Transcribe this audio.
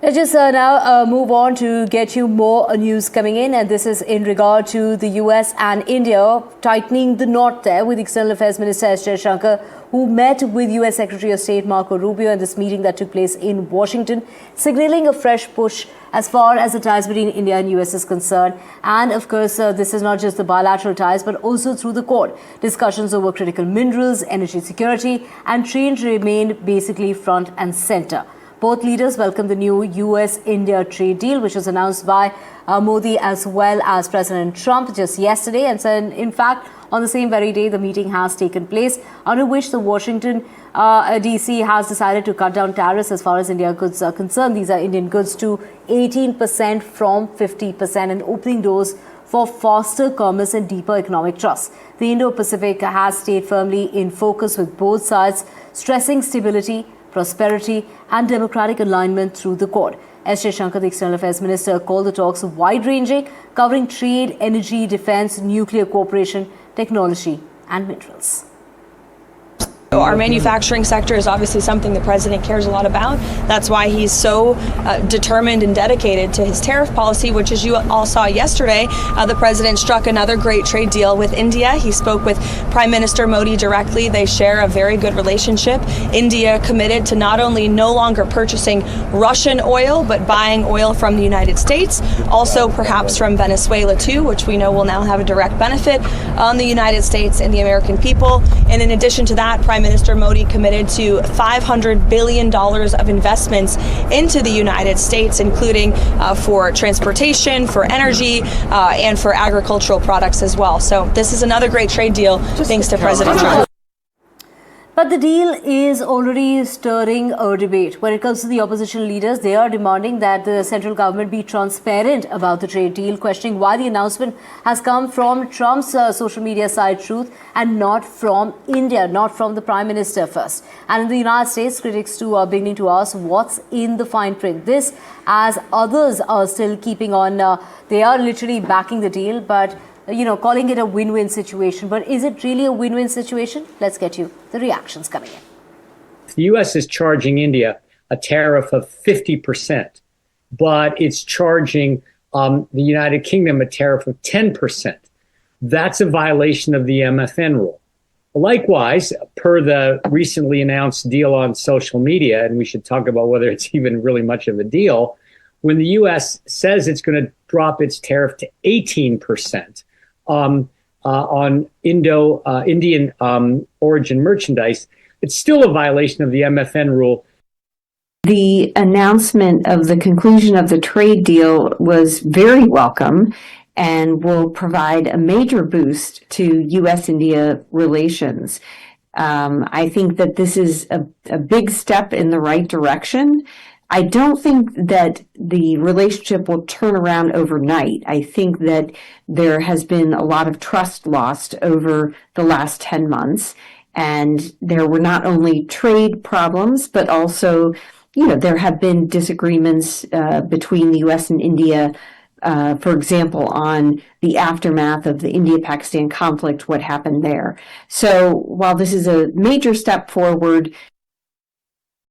Let's just now move on to get you more news coming in, and this is in regard to the US and India tightening the knot there with External Affairs Minister S Jaishankar, who met with US Secretary of State Marco Rubio in this meeting that took place in Washington, signaling a fresh push as far as the ties between India and US is concerned. And of course, this is not just the bilateral ties, but also through the Quad. Discussions over critical minerals, energy security, and trade remain basically front and center. Both leaders welcomed the new US-India trade deal, which was announced by Modi as well as President Trump just yesterday. And so, in fact, on the same very day, the meeting has taken place, under which the Washington DC has decided to cut down tariffs as far as India goods are concerned. These are Indian goods to 18% from 50%, and opening doors for faster commerce and deeper economic trust. The Indo-Pacific has stayed firmly in focus with both sides, stressing stability, prosperity and democratic alignment through the Quad. S Jaishankar, the External Affairs Minister, called the talks wide-ranging, covering trade, energy, defense, nuclear cooperation, technology and minerals. Our manufacturing sector is obviously something the president cares a lot about. That's why he's so determined and dedicated to his tariff policy, which, as you all saw yesterday, the president struck another great trade deal with India. He spoke with Prime Minister Modi directly. They share a very good relationship. India committed to not only no longer purchasing Russian oil, but buying oil from the United States, also perhaps from Venezuela too, which we know will now have a direct benefit on the United States and the American people. And in addition to that, Prime Minister Modi committed to $500 billion of investments into the United States, including for transportation, for energy, and for agricultural products as well. So this is another great trade deal, thanks to President Trump. But the deal is already stirring a debate. When it comes to the opposition leaders, they are demanding that the central government be transparent about the trade deal, questioning why the announcement has come from Trump's social media site Truth and not from India, not from the Prime Minister first. And in the United States, critics too are beginning to ask what's in the fine print. This, as others are still keeping on, they are literally backing the deal, but calling it a win-win situation. But is it really a win-win situation? Let's get you the reactions coming in. The U.S. is charging India a tariff of 50%, but it's charging the United Kingdom a tariff of 10%. That's a violation of the MFN rule. Likewise, per the recently announced deal on social media, and we should talk about whether it's even really much of a deal, when the U.S. says it's going to drop its tariff to 18%, on Indian origin merchandise, it's still a violation of the MFN rule. The announcement of the conclusion of the trade deal was very welcome and will provide a major boost to U.S.-India relations. I think that this is a big step in the right direction. I don't think that the relationship will turn around overnight. I think that there has been a lot of trust lost over the last 10 months. And there were not only trade problems, but also, there have been disagreements between the U.S. and India, for example, on the aftermath of the India-Pakistan conflict, what happened there. So while this is a major step forward,